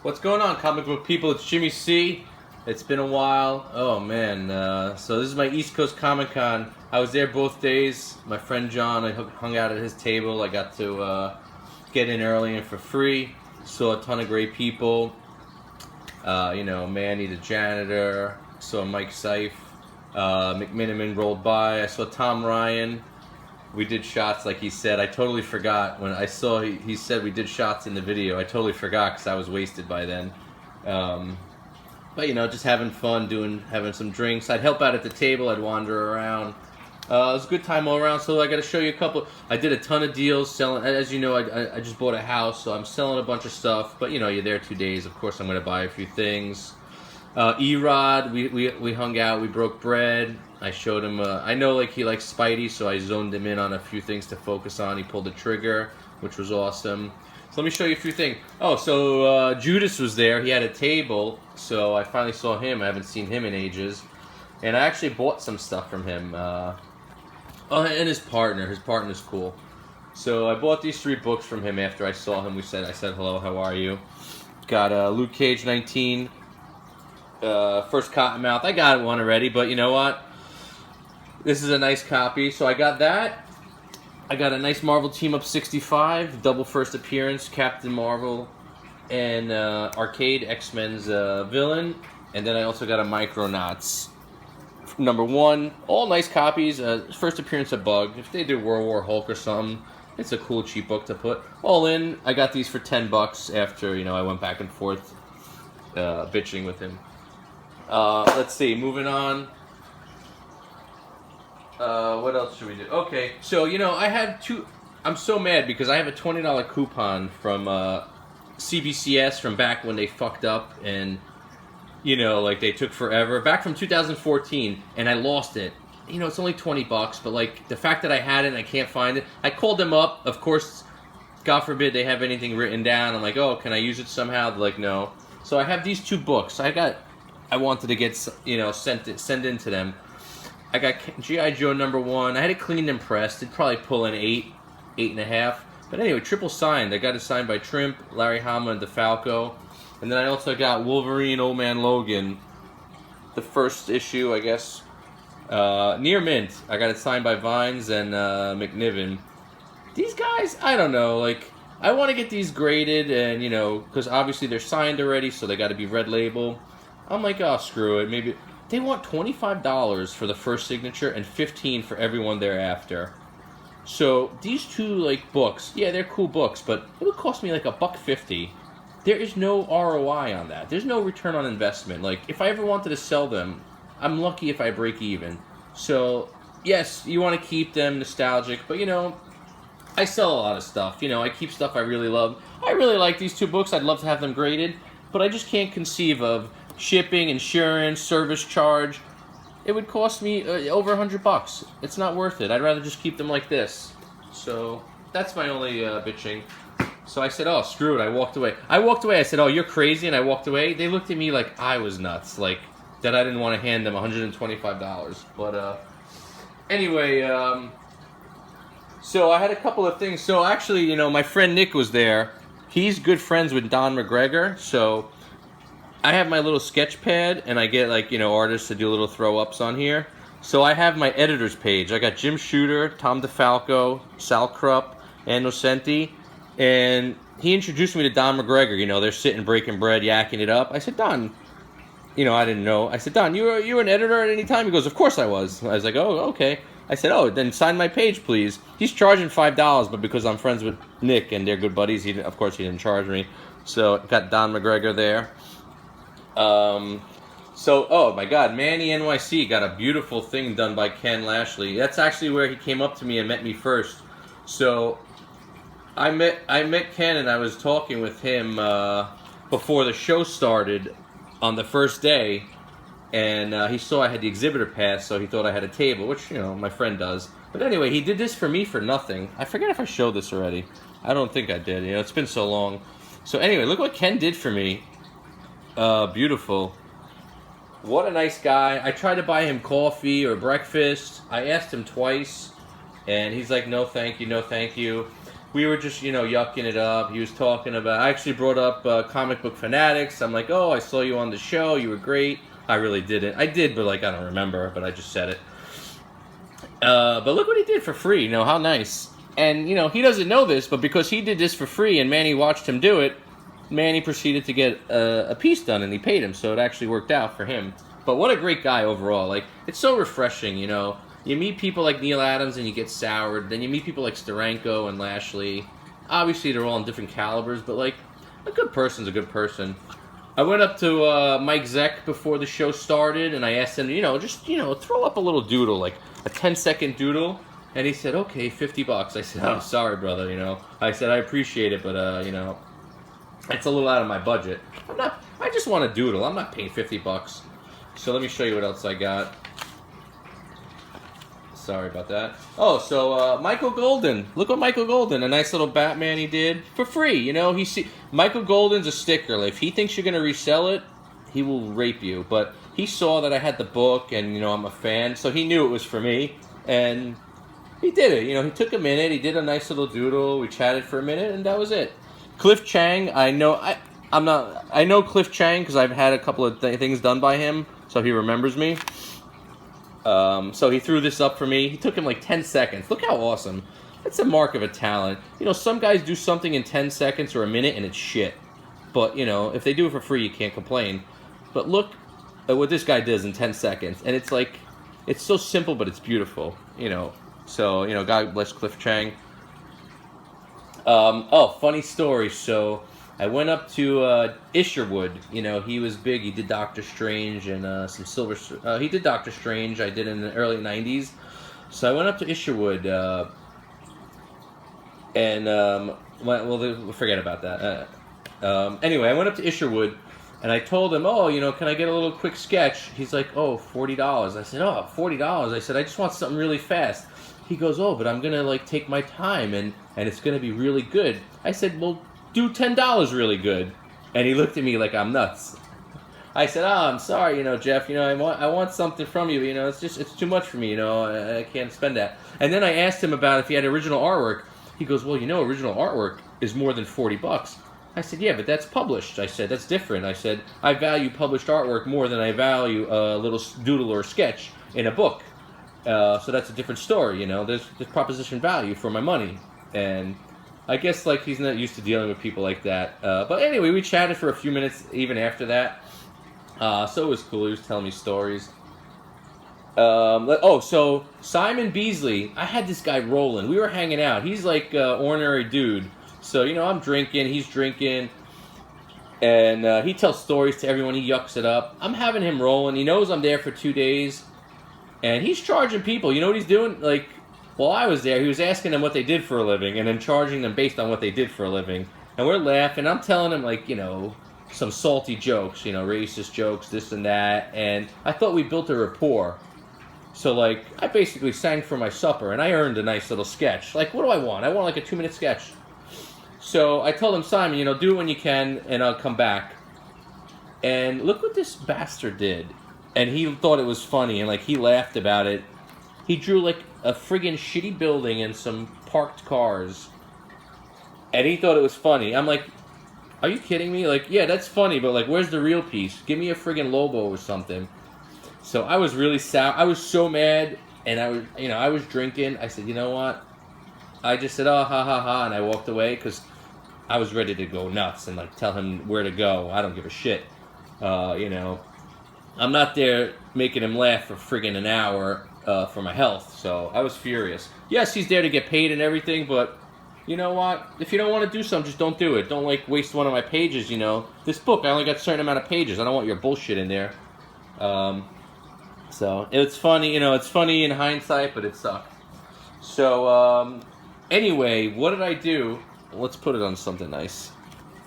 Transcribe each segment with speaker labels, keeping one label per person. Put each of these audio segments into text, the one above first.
Speaker 1: What's going on, comic book people? It's Jimmy C. It's been a while. Oh man, so this is my East Coast Comic Con. I was there both days. My friend John, I hung out at his table. I got to get in early and for free. Saw a ton of great people. Manny the janitor. Saw Mike Seif. McMiniman rolled by. I saw Tom Ryan. We did shots like he said. I totally forgot when I saw he said we did shots in the video. I totally forgot because I was wasted by then. But just having fun, having some drinks. I'd help out at the table. I'd wander around. It was a good time all around. So I got to show you a couple. I did a ton of deals selling. As you know, I just bought a house, so I'm selling a bunch of stuff. But you're there 2 days. Of course, I'm going to buy a few things. Erod, we hung out. We broke bread. I showed him, I know he likes Spidey, so I zoned him in on a few things to focus on. He pulled the trigger, which was awesome. So let me show you a few things. Oh, so Judas was there. He had a table, so I finally saw him. I haven't seen him in ages. And I actually bought some stuff from him. And his partner. His partner's cool. So I bought these 3 books from him after I saw him. I said, hello, how are you? Got Luke Cage 19. First Cottonmouth. I got one already, but you know what? This is a nice copy. So I got that. I got a nice Marvel Team Up 65, double first appearance, Captain Marvel and Arcade, X-Men's villain. And then I also got a Micronauts #1. All nice copies. First appearance of Bug. If they did World War Hulk or something, it's a cool cheap book to put. All in, I got these for $10 after, I went back and forth bitching with him. Let's see, moving on. What else should we do? Okay, so, I had I'm so mad because I have a $20 coupon from CBCS from back when they fucked up and, they took forever. Back from 2014, and I lost it. It's only $20, but, the fact that I had it and I can't find it. I called them up. Of course, God forbid they have anything written down. I'm like, oh, can I use it somehow? They're like, no. So I have these 2 books. I wanted to get, send in to them. I got G.I. Joe #1. I had it cleaned and pressed. It'd probably pull in 8.5. But anyway, triple signed. I got it signed by Trimp, Larry Hama, and DeFalco. And then I also got Wolverine, Old Man Logan. The first issue, I guess. Near mint. I got it signed by Vines and McNiven. These guys, I don't know. I want to get these graded and, because obviously they're signed already, so they got to be red label. I'm like, oh, screw it. Maybe they want $25 for the first signature and $15 for everyone thereafter. So these 2 books, yeah, they're cool books, but it would cost me $1.50. There is no ROI on that. There's no return on investment. If I ever wanted to sell them, I'm lucky if I break even. So yes, you want to keep them nostalgic, but I sell a lot of stuff. I keep stuff I really love. I really like these 2 books. I'd love to have them graded, but I just can't conceive of shipping, insurance, service charge. It would cost me over $100. It's not worth it. I'd rather just keep them like this. So that's my only bitching. So I said, oh, screw it. I walked away. I said, oh, you're crazy, and I walked away. They looked at me like I was nuts, that I didn't want to hand them $125. But anyway, so I had a couple of things. So actually, my friend Nick was there. He's good friends with Don McGregor, so I have my little sketch pad, and I get, artists to do little throw-ups on here. So I have my editor's page. I got Jim Shooter, Tom DeFalco, Sal Krupp, and Nocenti, and he introduced me to Don McGregor. They're sitting breaking bread, yakking it up. I said, Don, I didn't know. I said, Don, you were an editor at any time? He goes, of course I was. I was like, oh, okay. I said, oh, then sign my page, please. He's charging $5, but because I'm friends with Nick and they're good buddies, of course he didn't charge me. So got Don McGregor there. Oh my God, Manny NYC got a beautiful thing done by Ken Lashley. That's actually where he came up to me and met me first. So I met Ken and I was talking with him before the show started on the first day, and he saw I had the exhibitor pass, so he thought I had a table, which my friend does. But anyway, he did this for me for nothing. I forget if I showed this already. I don't think I did. It's been so long. So anyway, look what Ken did for me. Beautiful. What a nice guy. I tried to buy him coffee or breakfast. I asked him twice, and he's like, no thank you, no thank you. we were just, you know, yucking it up. He was talking about, I actually brought up Comic Book Fanatics. I'm like, oh, I saw you on the show. You were great. I really didn't. I did, but like, I don't remember, but I just said it. But look what he did for free. You know, how nice. And, you know, he doesn't know this, but because he did this for free and Manny watched him do it, Manny proceeded to get a piece done and he paid him. So it actually worked out for him. But what a great guy overall. Like, it's so refreshing, you know. You meet people like Neil Adams and you get soured. Then you meet people like Steranko and Lashley. Obviously, they're all in different calibers, but, like, a good person's a good person. I went up to Mike Zeck before the show started, and I asked him, you know, just, you know, throw up a little doodle, like a 10-second doodle. And he said, okay, $50. I said, oh, sorry, brother, you know. I said, I appreciate it, but, you know, it's a little out of my budget. I just want a doodle. I'm not paying $50. So let me show you what else I got. Sorry about that. Oh, so Michael Golden. Look what Michael Golden, a nice little Batman he did for free. You know, Michael Golden's a sticker. Like, if he thinks you're gonna resell it, he will rape you. But he saw that I had the book, and you know I'm a fan, so he knew it was for me, and he did it. You know, he took a minute. He did a nice little doodle. We chatted for a minute, and that was it. Cliff Chang. I know Cliff Chang because I've had a couple of things done by him, so he remembers me. So he threw this up for me. He took him like 10 seconds. Look how awesome. That's a mark of a talent. You know, some guys do something in 10 seconds or a minute and it's shit. But, you know, if they do it for free, you can't complain. But look at what this guy does in 10 seconds. And it's like, it's so simple, but it's beautiful. You know, so, you know, God bless Cliff Chang. Oh, funny story. So I went up to Isherwood. You know, he was big. He did Doctor Strange and some Silver... he did Doctor Strange. I did in the early 90s. So I went up to Isherwood. We'll forget about that. Anyway, I went up to Isherwood. And I told him, oh, you know, can I get a little quick sketch? He's like, oh, $40. I said, oh, $40. I said, I just want something really fast. He goes, oh, but I'm going to, like, take my time, and it's going to be really good. I said, well, do $10 really good. And he looked at me like I'm nuts. I said, oh, I'm sorry, you know, Jeff, you know, I want something from you, you know, it's too much for me, you know, I can't spend that. And then I asked him about if he had original artwork. He goes, well, you know, original artwork is more than $40. I said, yeah, but that's published. I said, that's different. I said, I value published artwork more than I value a little doodle or sketch in a book. So that's a different story, you know. There's proposition value for my money. And I guess, like, he's not used to dealing with people like that. But anyway, we chatted for a few minutes even after that. So it was cool. He was telling me stories. So Simon Beasley, I had this guy rolling. We were hanging out. He's like an ordinary dude. So, you know, I'm drinking, he's drinking, and he tells stories to everyone, he yucks it up. I'm having him rolling, he knows I'm there for 2 days, and he's charging people. You know what he's doing? Like, while I was there, he was asking them what they did for a living, and then charging them based on what they did for a living. And we're laughing, I'm telling him, like, you know, some salty jokes, you know, racist jokes, this and that, and I thought we built a rapport. So, like, I basically sang for my supper, and I earned a nice little sketch. Like, what do I want? I want, like, a 2-minute sketch. So I told him, Simon, you know, do it when you can, and I'll come back. And look what this bastard did. And he thought it was funny, and, like, he laughed about it. He drew, like, a friggin' shitty building and some parked cars. And he thought it was funny. I'm like, are you kidding me? Like, yeah, that's funny, but, like, where's the real piece? Give me a friggin' Lobo or something. So I was really sour. I was so mad, and I was drinking. I said, you know what? I just said, oh, ha, ha, ha, and I walked away because I was ready to go nuts and, like, tell him where to go. I don't give a shit. You know, I'm not there making him laugh for friggin' an hour for my health, so I was furious. Yes, he's there to get paid and everything, but you know what? If you don't want to do something, just don't do it. Don't, like, waste one of my pages, you know. This book, I only got a certain amount of pages. I don't want your bullshit in there. So, it's funny, you know, it's funny in hindsight, but it sucked. So, anyway, what did I do? Let's put it on something nice.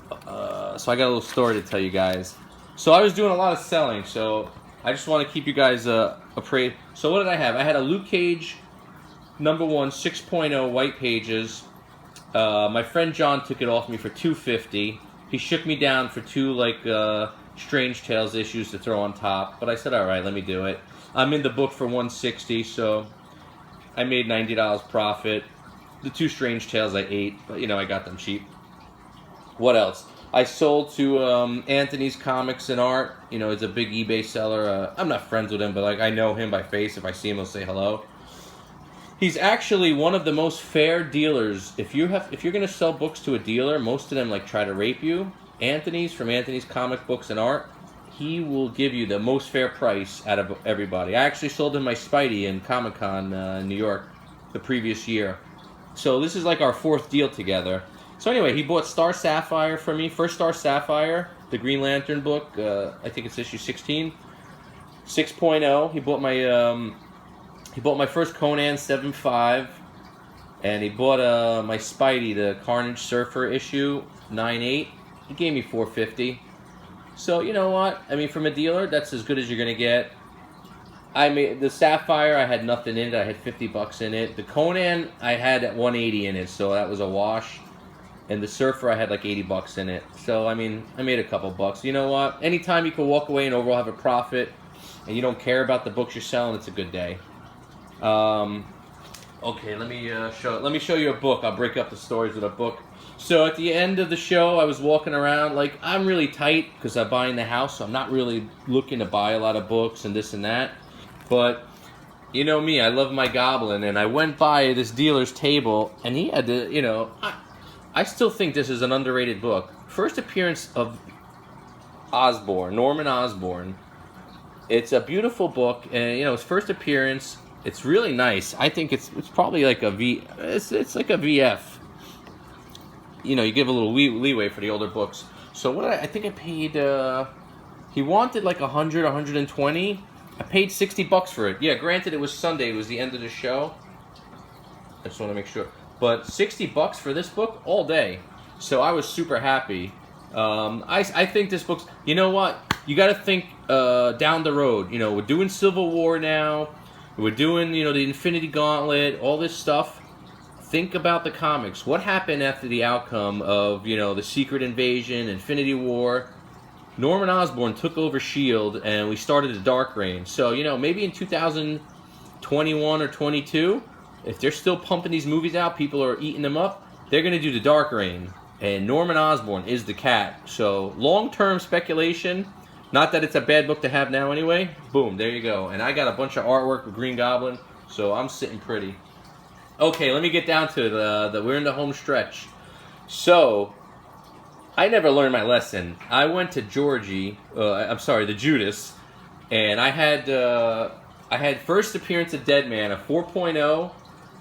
Speaker 1: So I got a little story to tell you guys. So I was doing a lot of selling, so I just want to keep you guys appraised. So what did I have? I had a Luke Cage #1 6.0 white pages. My friend John took it off me for $250. He shook me down for 2, like, Strange Tales issues to throw on top. But I said, all right, let me do it. I'm in the book for $160, so I made $90 profit. The two Strange Tales I ate, but you know, I got them cheap. What else? I sold to Anthony's Comics and Art. You know, he's a big eBay seller. I'm not friends with him, but like I know him by face. If I see him, I'll say hello. He's actually one of the most fair dealers. If you're gonna sell books to a dealer, most of them like try to rape you. Anthony's from Anthony's Comic Books and Art, he will give you the most fair price out of everybody. I actually sold him my Spidey in Comic-Con in New York the previous year. So this is like our fourth deal together. So anyway, he bought Star Sapphire for me. First Star Sapphire, the Green Lantern book. I think it's issue 16. 6.0. He bought my first Conan 7.5. And he bought my Spidey, the Carnage Surfer issue 9.8. He gave me $4.50. So you know what? I mean, from a dealer, that's as good as you're gonna get. I made the Sapphire. I had nothing in it. I had $50 in it. The Conan I had at $180 in it, so that was a wash. And the Surfer I had like $80 in it. So I mean, I made a couple bucks. You know what? Anytime you can walk away and overall have a profit, and you don't care about the books you're selling, it's a good day. Okay, let me show you a book. I'll break up the stories with a book. So at the end of the show, I was walking around, like, I'm really tight because I'm buying the house, so I'm not really looking to buy a lot of books and this and that. But, you know me, I love my Goblin, and I went by this dealer's table, and he had to, you know, I still think this is an underrated book. First appearance of Osborn, Norman Osborn. It's a beautiful book, and, you know, his first appearance, it's really nice. I think it's probably like it's like a VF. You know, you give a little leeway for the older books. So what I think I paid, he wanted like 100, 120. I paid $60 for it. Yeah, granted it was Sunday, it was the end of the show. I just want to make sure. But $60 for this book all day. So I was super happy. I think this book's, you know what? You got to think down the road. You know, we're doing Civil War now. We're doing, you know, the Infinity Gauntlet, all this stuff. Think about the comics. What happened after the outcome of, you know, the Secret Invasion, Infinity War? Norman Osborn took over S.H.I.E.L.D. and we started the Dark Reign. So, you know, maybe in 2021 or 22, if they're still pumping these movies out, people are eating them up, they're going to do the Dark Reign. And Norman Osborn is the cat. So, long-term speculation. Not that it's a bad book to have now anyway. Boom, there you go. And I got a bunch of artwork with Green Goblin, so I'm sitting pretty. Okay, let me get down to we're in the home stretch. So, I never learned my lesson. I went to the Judas, and I had first appearance of Deadman, a 4.0,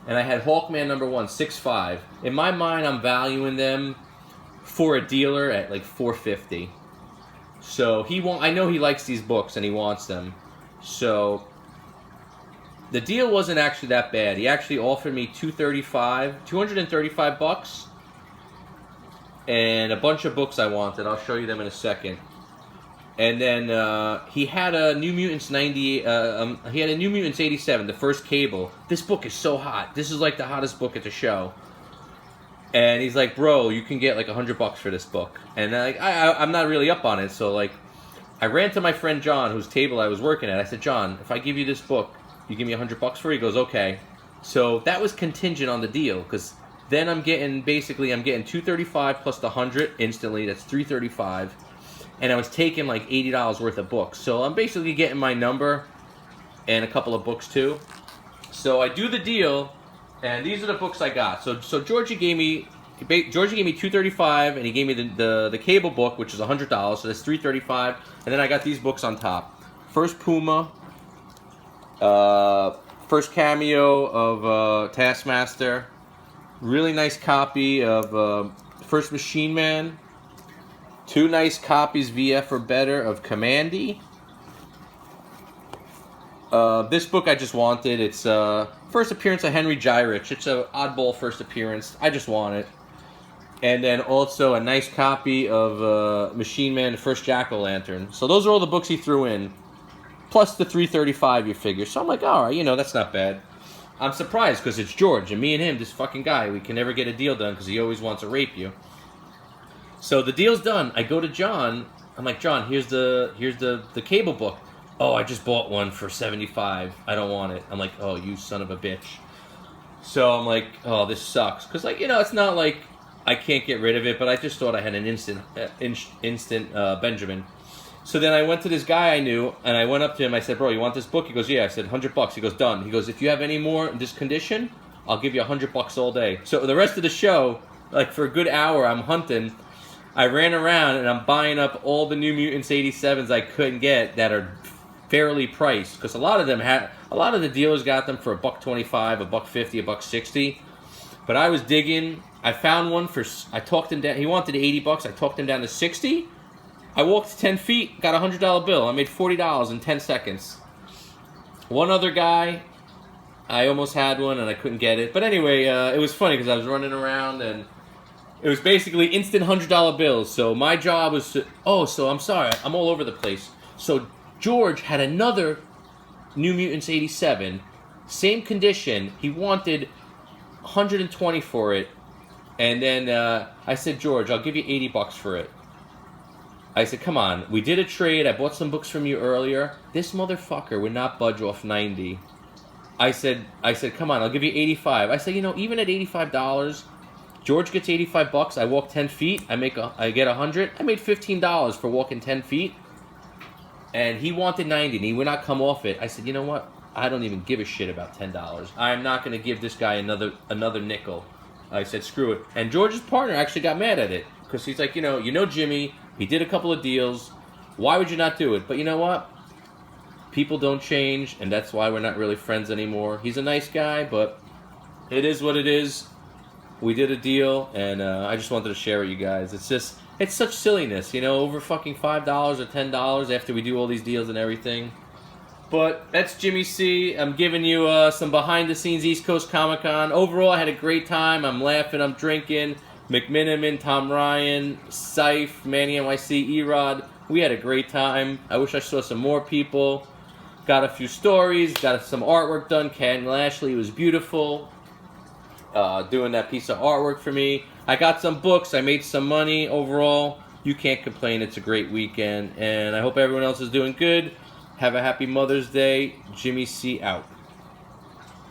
Speaker 1: and I had Hawkman number 1, 6.5. In my mind, I'm valuing them for a dealer at like $4.50. So I know he likes these books and he wants them. So the deal wasn't actually that bad. He actually offered me $235 and a bunch of books I wanted. I'll show you them in a second. And then he had a New Mutants 87, the first Cable. This book is so hot. This is like the hottest book at the show. And he's like, bro, you can get like $100 for this book. And I'm not really up on it. So like, I ran to my friend John, whose table I was working at. I said, John, if I give you this book, you give me $100 for it? He goes, okay. So that was contingent on the deal, because then I'm getting $235 plus the 100 instantly. That's $335. And I was taking like $80 worth of books. So I'm basically getting my number and a couple of books too. So I do the deal. And these are the books I got. So Georgie gave me $235, and he gave me the Cable book, which is $100. So that's $335. And then I got these books on top. First Puma, first cameo of Taskmaster, really nice copy of First Machine Man, 2 nice copies VF or better of Commandy. This book I just wanted. It's first appearance of Henry Gyrich. It's an oddball first appearance. I just want it. And then also a nice copy of Machine Man, the first Jack-O-Lantern. So those are all the books he threw in. Plus the $335 you figure. So I'm like, alright, you know, that's not bad. I'm surprised because it's George. And me and him, this fucking guy, we can never get a deal done because he always wants to rape you. So the deal's done. I go to John. I'm like, John, here's the Cable book. Oh, I just bought one for $75. I don't want it. I'm like, oh, you son of a bitch. So I'm like, oh, this sucks. Because, like, you know, it's not like I can't get rid of it, but I just thought I had an instant Benjamin. So then I went to this guy I knew, and I went up to him. I said, bro, you want this book? He goes, yeah. I said, $100. He goes, done. He goes, if you have any more in this condition, I'll give you $100 all day. So the rest of the show, like for a good hour, I'm hunting. I ran around, and I'm buying up all the New Mutants 87s I couldn't get that are fairly priced. Because a lot of the dealers got them for $1.25, $1.50, $1.60. But I was digging. I found one I talked him down. He wanted $80. I talked him down to $60. I walked 10 feet, got a $100 bill. I made $40 in 10 seconds. One other guy, I almost had one and I couldn't get it. But anyway, it was funny because I was running around and it was basically instant $100 bills. So my job was to... Oh, so I'm sorry. I'm all over the place. So George had another New Mutants 87. Same condition. He wanted $120 for it. And then I said, George, I'll give you $80 for it. I said, come on, we did a trade. I bought some books from you earlier. This motherfucker would not budge off 90. I said, come on, I'll give you 85. I said, you know, even at $85, George gets $85. I walk 10 feet. I get 100. I made $15 for walking 10 feet. And he wanted 90, and he would not come off it. I said, you know what? I don't even give a shit about $10. I'm not going to give this guy another nickel. I said, screw it. And George's partner actually got mad at it. Because he's like, you know Jimmy, he did a couple of deals. Why would you not do it? But you know what? People don't change, and that's why we're not really friends anymore. He's a nice guy, but it is what it is. We did a deal, and I just wanted to share with you guys. It's such silliness, you know, over fucking $5 or $10 after we do all these deals and everything. But that's Jimmy C. I'm giving you some behind-the-scenes East Coast Comic-Con. Overall, I had a great time. I'm laughing, I'm drinking. McMiniman, Tom Ryan, Syph, Manny NYC, Erod. We had a great time. I wish I saw some more people. Got a few stories, got some artwork done. Ken Lashley was beautiful doing that piece of artwork for me. I got some books. I made some money. Overall, you can't complain. It's a great weekend. And I hope everyone else is doing good. Have a happy Mother's Day. Jimmy C out.